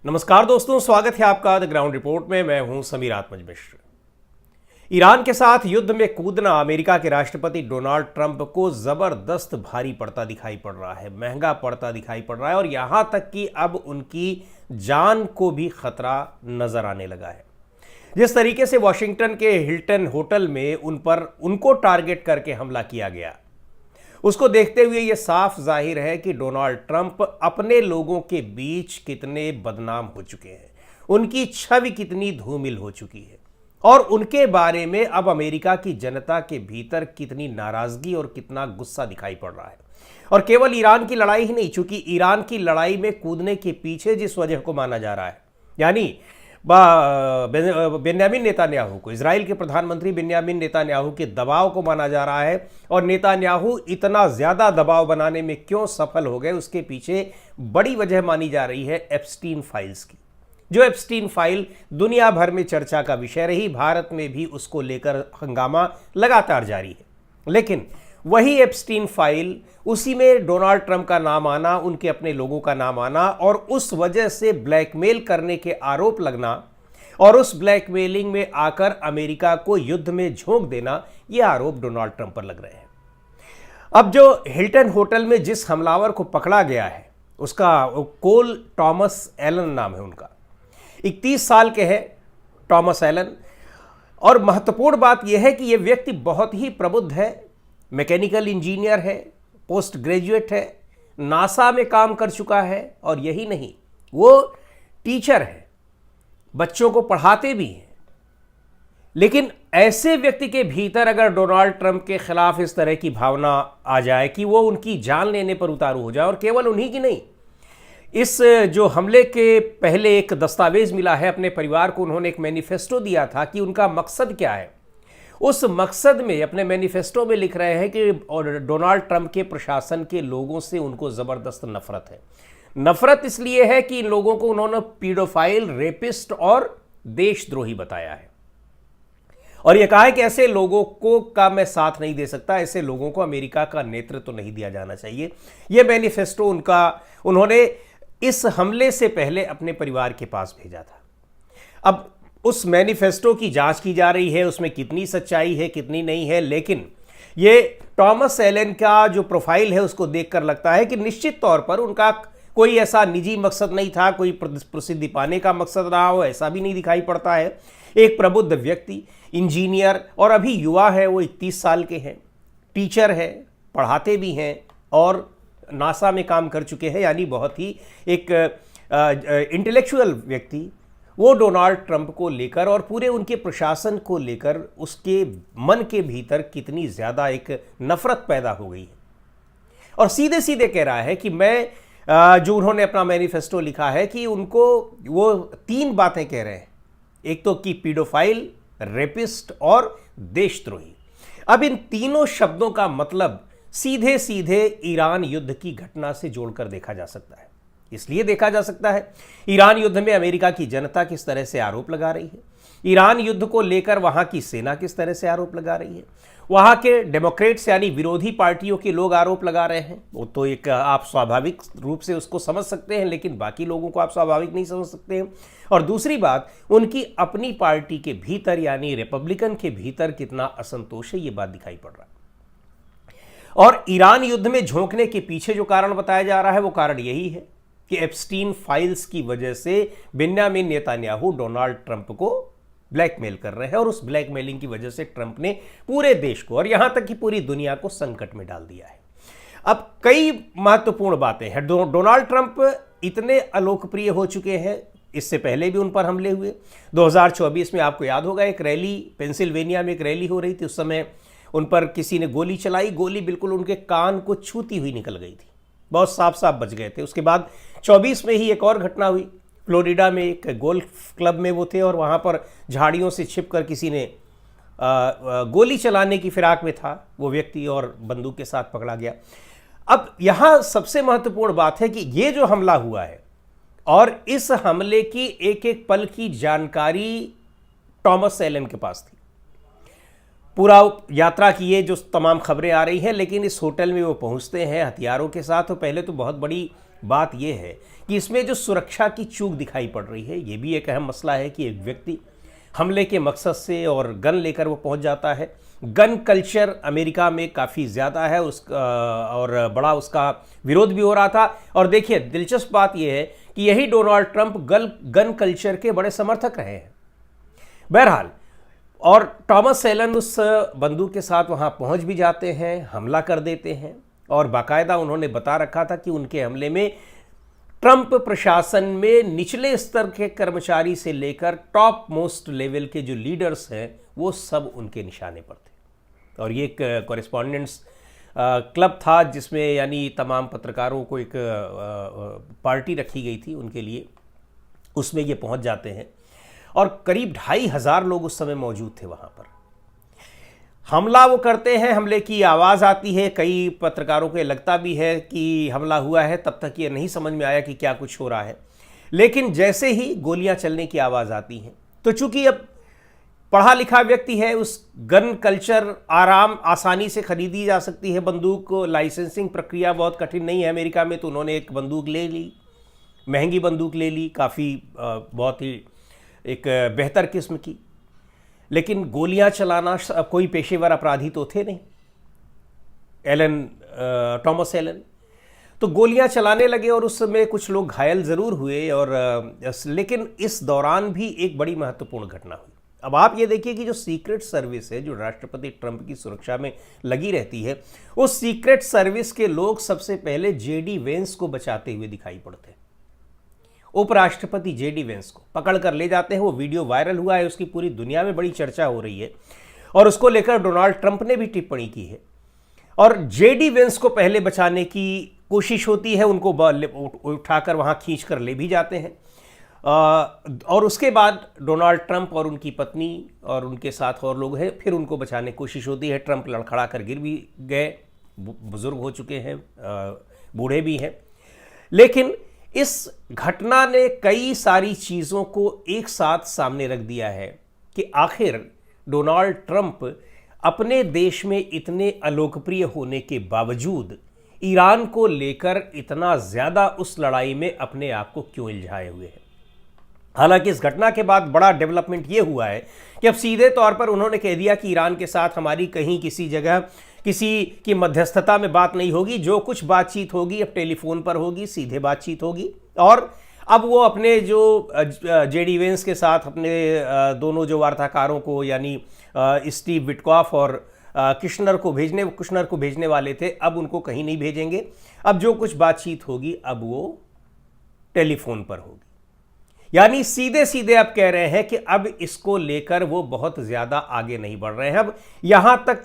नमस्कार दोस्तों, स्वागत है आपका द ग्राउंड रिपोर्ट में। मैं हूं समीर आत्मज मिश्र। ईरान के साथ युद्ध में कूदना अमेरिका के राष्ट्रपति डोनाल्ड ट्रंप को जबरदस्त भारी पड़ता दिखाई पड़ रहा है, महंगा पड़ता दिखाई पड़ रहा है और यहां तक कि अब उनकी जान को भी खतरा नजर आने लगा है। जिस तरीके से वॉशिंगटन के हिल्टन होटल में उनको टारगेट करके हमला किया गया, उसको देखते हुए यह साफ जाहिर है कि डोनाल्ड ट्रंप अपने लोगों के बीच कितने बदनाम हो चुके हैं, उनकी छवि कितनी धूमिल हो चुकी है और उनके बारे में अब अमेरिका की जनता के भीतर कितनी नाराजगी और कितना गुस्सा दिखाई पड़ रहा है। और केवल ईरान की लड़ाई ही नहीं, चूंकि ईरान की लड़ाई में कूदने के पीछे जिस वजह को माना जा रहा है, यानी बेन्यामिन नेतान्याहू को, इजराइल के प्रधानमंत्री बेन्यामिन नेतान्याहू के दबाव को माना जा रहा है। और नेतान्याहू इतना ज्यादा दबाव बनाने में क्यों सफल हो गए, उसके पीछे बड़ी वजह मानी जा रही है एप्स्टीन फाइल्स की। जो एप्स्टीन फाइल दुनिया भर में चर्चा का विषय रही, भारत में भी उसको लेकर हंगामा लगातार जारी है। लेकिन वही एप्स्टीन फाइल, उसी में डोनाल्ड ट्रंप का नाम आना, उनके अपने लोगों का नाम आना और उस वजह से ब्लैकमेल करने के आरोप लगना और उस ब्लैकमेलिंग में आकर अमेरिका को युद्ध में झोंक देना, यह आरोप डोनाल्ड ट्रंप पर लग रहे हैं। अब जो हिल्टन होटल में जिस हमलावर को पकड़ा गया है, उसका कोल टॉमस एलन नाम है उनका, 31 साल के हैं टॉमस एलन। और महत्वपूर्ण बात यह है कि यह व्यक्ति बहुत ही प्रबुद्ध है, मैकेनिकल इंजीनियर है, पोस्ट ग्रेजुएट है, नासा में काम कर चुका है और यही नहीं, वो टीचर है, बच्चों को पढ़ाते भी हैं। लेकिन ऐसे व्यक्ति के भीतर अगर डोनाल्ड ट्रंप के खिलाफ इस तरह की भावना आ जाए कि वो उनकी जान लेने पर उतारू हो जाए, और केवल उन्हीं की नहीं, इस जो हमले के पहले एक दस्तावेज मिला है अपने परिवार को, उन्होंने एक मैनिफेस्टो दिया था कि उनका मकसद क्या है। उस मकसद में अपने मैनिफेस्टो में लिख रहे हैं कि डोनाल्ड ट्रंप के प्रशासन के लोगों से उनको जबरदस्त नफरत है। नफरत इसलिए है कि इन लोगों को उन्होंने पीडोफाइल, रेपिस्ट और देशद्रोही बताया है और यह कहा है कि ऐसे लोगों का मैं साथ नहीं दे सकता, ऐसे लोगों को अमेरिका का नेतृत्व नहीं दिया जाना चाहिए। यह मैनिफेस्टो उन्होंने इस हमले से पहले अपने परिवार के पास भेजा था। अब उस मैनिफेस्टो की जांच की जा रही है, उसमें कितनी सच्चाई है कितनी नहीं है, लेकिन ये टॉमस एलन का जो प्रोफाइल है उसको देखकर लगता है कि निश्चित तौर पर उनका कोई ऐसा निजी मकसद नहीं था, कोई प्रसिद्धि पाने का मकसद रहा हो, ऐसा भी नहीं दिखाई पड़ता है। एक प्रबुद्ध व्यक्ति, इंजीनियर और अभी युवा है, वो 31 साल के हैं, टीचर है, पढ़ाते भी हैं और नासा में काम कर चुके हैं, यानी बहुत ही एक इंटेलेक्चुअल व्यक्ति, वो डोनाल्ड ट्रंप को लेकर और पूरे उनके प्रशासन को लेकर उसके मन के भीतर कितनी ज़्यादा एक नफरत पैदा हो गई है। और सीधे सीधे कह रहा है कि मैं जो उन्होंने अपना मैनिफेस्टो लिखा है कि उनको वो 3 बातें कह रहे हैं, एक तो कि पीडोफाइल, रेपिस्ट और देशद्रोही। अब इन तीनों शब्दों का मतलब सीधे सीधे ईरान युद्ध की घटना से जोड़कर देखा जा सकता है। इसलिए देखा जा सकता है ईरान युद्ध में अमेरिका की जनता किस तरह से आरोप लगा रही है, ईरान युद्ध को लेकर वहां की सेना किस तरह से आरोप लगा रही है, वहां के डेमोक्रेट्स यानी विरोधी पार्टियों के लोग आरोप लगा रहे हैं। वो तो एक आप स्वाभाविक रूप से उसको समझ सकते हैं, लेकिन बाकी लोगों को आप स्वाभाविक नहीं समझ सकते हैं। और दूसरी बात, उनकी अपनी पार्टी के भीतर यानी रिपब्लिकन के भीतर कितना असंतोष है, ये बात दिखाई पड़ रहा है। और ईरान युद्ध में झोंकने के पीछे जो कारण बताया जा रहा है, वो कारण यही है कि एप्स्टीन फाइल्स की वजह से बेन्यामिन नेतान्याहू डोनाल्ड ट्रंप को ब्लैकमेल कर रहे हैं और उस ब्लैकमेलिंग की वजह से ट्रंप ने पूरे देश को और यहां तक कि पूरी दुनिया को संकट में डाल दिया है। अब कई महत्वपूर्ण बातें हैं। डोनाल्ड ट्रंप इतने अलोकप्रिय हो चुके हैं, इससे पहले भी उन पर हमले हुए। 2024 में आपको याद होगा, एक रैली, पेंसिल्वेनिया में एक रैली हो रही थी, उस समय उन पर किसी ने गोली चलाई, गोली बिल्कुल उनके कान को छूती हुई निकल गई थी, बहुत साफ साफ बच गए थे। उसके बाद 24 में ही एक और घटना हुई, फ्लोरिडा में एक गोल्फ क्लब में वो थे और वहाँ पर झाड़ियों से छिपकर किसी ने गोली चलाने की फिराक में था वो व्यक्ति और बंदूक के साथ पकड़ा गया। अब यहाँ सबसे महत्वपूर्ण बात है कि ये जो हमला हुआ है और इस हमले की एक एक पल की जानकारी टॉमस एलन के पास थी। पूरा यात्रा की ये जो तमाम खबरें आ रही हैं, लेकिन इस होटल में वो पहुंचते हैं हथियारों के साथ। तो पहले तो बहुत बड़ी बात यह है कि इसमें जो सुरक्षा की चूक दिखाई पड़ रही है, ये भी एक अहम मसला है कि एक व्यक्ति हमले के मकसद से और गन लेकर वो पहुंच जाता है। गन कल्चर अमेरिका में काफ़ी ज़्यादा है और बड़ा उसका विरोध भी हो रहा था। और देखिए, दिलचस्प बात यह है कि यही डोनाल्ड ट्रंप गन कल्चर के बड़े समर्थक रहे हैं। बहरहाल, और टॉमस एलन उस बंदूक के साथ वहाँ पहुँच भी जाते हैं, हमला कर देते हैं, और बाकायदा उन्होंने बता रखा था कि उनके हमले में ट्रंप प्रशासन में निचले स्तर के कर्मचारी से लेकर टॉप मोस्ट लेवल के जो लीडर्स हैं वो सब उनके निशाने पर थे। और ये एक कॉरेस्पॉन्डेंट्स क्लब था जिसमें यानी तमाम पत्रकारों को एक पार्टी रखी गई थी उनके लिए, उसमें ये पहुंच जाते हैं और करीब 2500 लोग उस समय मौजूद थे वहाँ पर। हमला वो करते हैं, हमले की आवाज़ आती है, कई पत्रकारों को लगता भी है कि हमला हुआ है, तब तक ये नहीं समझ में आया कि क्या कुछ हो रहा है। लेकिन जैसे ही गोलियां चलने की आवाज़ आती हैं तो चूंकि अब पढ़ा लिखा व्यक्ति है, उस गन कल्चर आसानी से खरीदी जा सकती है बंदूक, लाइसेंसिंग प्रक्रिया बहुत कठिन नहीं है अमेरिका में, तो उन्होंने एक बंदूक ले ली, महंगी बंदूक ले ली, काफ़ी बहुत ही एक बेहतर किस्म की। लेकिन गोलियां चलाना कोई पेशेवर अपराधी तो थे नहीं, टॉमस एलन तो गोलियां चलाने लगे और उस समय कुछ लोग घायल ज़रूर हुए। और लेकिन इस दौरान भी एक बड़ी महत्वपूर्ण घटना हुई। अब आप ये देखिए कि जो सीक्रेट सर्विस है, जो राष्ट्रपति ट्रंप की सुरक्षा में लगी रहती है, उस सीक्रेट सर्विस के लोग सबसे पहले जेडी वेंस को बचाते हुए दिखाई पड़ते हैं। उपराष्ट्रपति जेडी वेंस को पकड़ कर ले जाते हैं। वो वीडियो वायरल हुआ है, उसकी पूरी दुनिया में बड़ी चर्चा हो रही है और उसको लेकर डोनाल्ड ट्रंप ने भी टिप्पणी की है। और जेडी वेंस को पहले बचाने की कोशिश होती है, उनको उठाकर वहां खींच कर ले भी जाते हैं। और उसके बाद डोनाल्ड ट्रंप और उनकी पत्नी और उनके साथ और लोग हैं, फिर उनको बचाने की कोशिश होती है। ट्रंप लड़खड़ा कर गिर भी गए, बुजुर्ग हो चुके हैं, बूढ़े भी हैं। लेकिन इस घटना ने कई सारी चीज़ों को एक साथ सामने रख दिया है कि आखिर डोनाल्ड ट्रंप अपने देश में इतने अलोकप्रिय होने के बावजूद ईरान को लेकर इतना ज़्यादा उस लड़ाई में अपने आप को क्यों उलझाए हुए हैं। हालांकि इस घटना के बाद बड़ा डेवलपमेंट ये हुआ है कि अब सीधे तौर पर उन्होंने कह दिया कि ईरान के साथ हमारी कहीं किसी जगह किसी की मध्यस्थता में बात नहीं होगी, जो कुछ बातचीत होगी अब टेलीफोन पर होगी, सीधे बातचीत होगी। और अब वो अपने जो जेडी वेंस के साथ अपने दोनों जो वार्ताकारों को यानी स्टीव विटकॉफ और कुशनर को भेजने वाले थे, अब उनको कहीं नहीं भेजेंगे। अब जो कुछ बातचीत होगी अब वो टेलीफोन पर होगी। यानी सीधे सीधे अब कह रहे हैं कि अब इसको लेकर वो बहुत ज़्यादा आगे नहीं बढ़ रहे हैं। अब यहां तक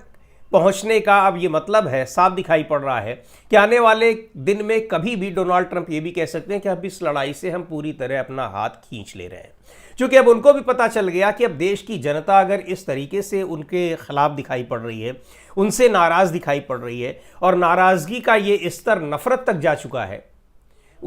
पहुंचने का अब ये मतलब है, साफ दिखाई पड़ रहा है कि आने वाले दिन में कभी भी डोनाल्ड ट्रंप ये भी कह सकते हैं कि अब इस लड़ाई से हम पूरी तरह अपना हाथ खींच ले रहे हैं। क्योंकि अब उनको भी पता चल गया कि अब देश की जनता अगर इस तरीके से उनके खिलाफ दिखाई पड़ रही है, उनसे नाराज़ दिखाई पड़ रही है, और नाराज़गी का ये स्तर नफरत तक जा चुका है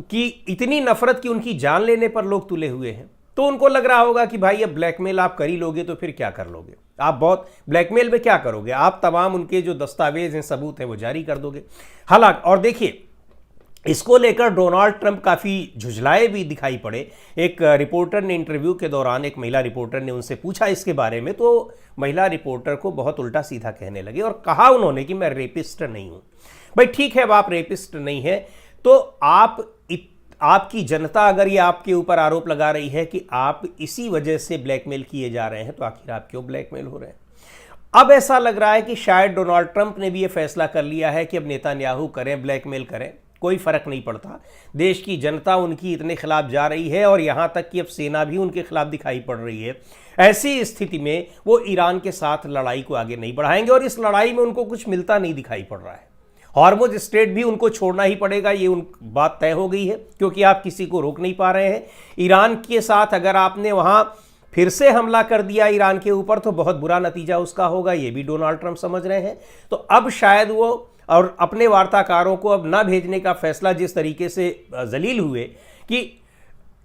कि इतनी नफरत कि उनकी जान लेने पर लोग तुले हुए हैं, तो उनको लग रहा होगा कि भाई अब ब्लैकमेल आप कर ही लोगे तो फिर क्या कर लोगे, आप बहुत ब्लैकमेल में क्या करोगे, आप तमाम उनके जो दस्तावेज हैं, सबूत हैं, वो जारी कर दोगे। हालांकि और देखिए, इसको लेकर डोनाल्ड ट्रंप काफ़ी झुझलाए भी दिखाई पड़े। एक रिपोर्टर ने इंटरव्यू के दौरान, एक महिला रिपोर्टर ने उनसे पूछा इसके बारे में, तो महिला रिपोर्टर को बहुत उल्टा सीधा कहने लगे और कहा उन्होंने कि मैं रेपिस्ट नहीं हूँ। भाई ठीक है, अब आप रेपिस्ट नहीं है तो आपकी जनता अगर ये आपके ऊपर आरोप लगा रही है कि आप इसी वजह से ब्लैकमेल किए जा रहे हैं, तो आखिर आप क्यों ब्लैकमेल हो रहे हैं। अब ऐसा लग रहा है कि शायद डोनाल्ड ट्रंप ने भी ये फैसला कर लिया है कि अब नेतान्याहू करें, ब्लैकमेल करें, कोई फर्क नहीं पड़ता। देश की जनता उनकी इतने खिलाफ जा रही है और यहां तक कि अब सेना भी उनके खिलाफ दिखाई पड़ रही है। ऐसी स्थिति में वो ईरान के साथ लड़ाई को आगे नहीं बढ़ाएंगे और इस लड़ाई में उनको कुछ मिलता नहीं दिखाई पड़ रहा है। हॉर्मुज स्ट्रेट भी उनको छोड़ना ही पड़ेगा, ये बात तय हो गई है, क्योंकि आप किसी को रोक नहीं पा रहे हैं। ईरान के साथ अगर आपने वहां फिर से हमला कर दिया ईरान के ऊपर, तो बहुत बुरा नतीजा उसका होगा, ये भी डोनाल्ड ट्रंप समझ रहे हैं। तो अब शायद वो और अपने वार्ताकारों को अब ना भेजने का फैसला, जिस तरीके से जलील हुए कि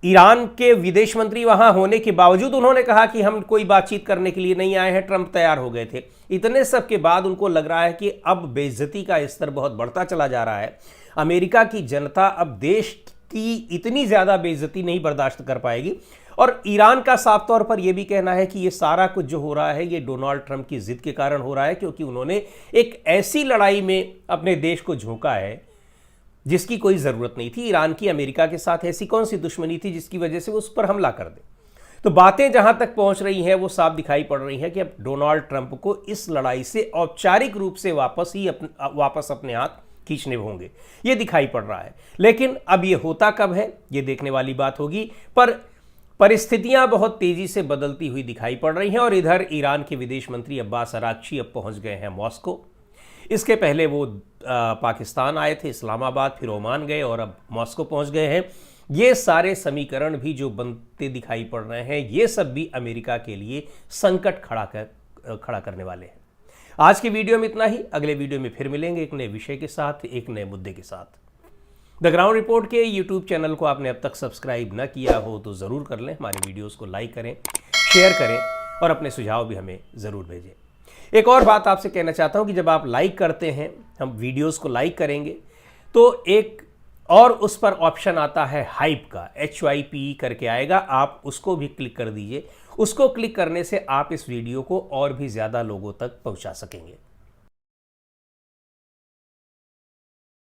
ईरान के विदेश मंत्री वहां होने के बावजूद उन्होंने कहा कि हम कोई बातचीत करने के लिए नहीं आए हैं, ट्रंप तैयार हो गए थे। इतने सब के बाद उनको लग रहा है कि अब बेइज्जती का स्तर बहुत बढ़ता चला जा रहा है। अमेरिका की जनता अब देश की इतनी ज्यादा बेइज्जती नहीं बर्दाश्त कर पाएगी। और ईरान का साफ तौर पर यह भी कहना है कि यह सारा कुछ जो हो रहा है ये डोनाल्ड ट्रंप की जिद के कारण हो रहा है, क्योंकि उन्होंने एक ऐसी लड़ाई में अपने देश को झोंका है जिसकी कोई जरूरत नहीं थी। ईरान की अमेरिका के साथ ऐसी कौन सी दुश्मनी थी जिसकी वजह से वो उस पर हमला कर दे। तो बातें जहां तक पहुंच रही हैं वो साफ दिखाई पड़ रही हैं कि अब डोनाल्ड ट्रंप को इस लड़ाई से औपचारिक रूप से वापस अपने हाथ खींचने होंगे, ये दिखाई पड़ रहा है। लेकिन अब ये होता कब है ये देखने वाली बात होगी। पर परिस्थितियां बहुत तेजी से बदलती हुई दिखाई पड़ रही हैं और इधर ईरान के विदेश मंत्री अब्बास अराक्ची अब पहुंच गए हैं मॉस्को। इसके पहले वो पाकिस्तान आए थे, इस्लामाबाद, फिर ओमान गए और अब मॉस्को पहुंच गए हैं। ये सारे समीकरण भी जो बनते दिखाई पड़ रहे हैं ये सब भी अमेरिका के लिए संकट खड़ा करने वाले हैं। आज की वीडियो में इतना ही। अगले वीडियो में फिर मिलेंगे एक नए विषय के साथ, एक नए मुद्दे के साथ। द ग्राउंड रिपोर्ट के यूट्यूब चैनल को आपने अब तक सब्सक्राइब न किया हो तो ज़रूर कर लें। हमारी वीडियोस को लाइक करें, शेयर करें और अपने सुझाव भी हमें ज़रूर भेजें। एक और बात आपसे कहना चाहता हूं कि जब आप लाइक करते हैं, हम वीडियोस को लाइक करेंगे तो एक और उस पर ऑप्शन आता है हाइप का, HYPE करके आएगा, आप उसको भी क्लिक कर दीजिए। उसको क्लिक करने से आप इस वीडियो को और भी ज़्यादा लोगों तक पहुंचा सकेंगे।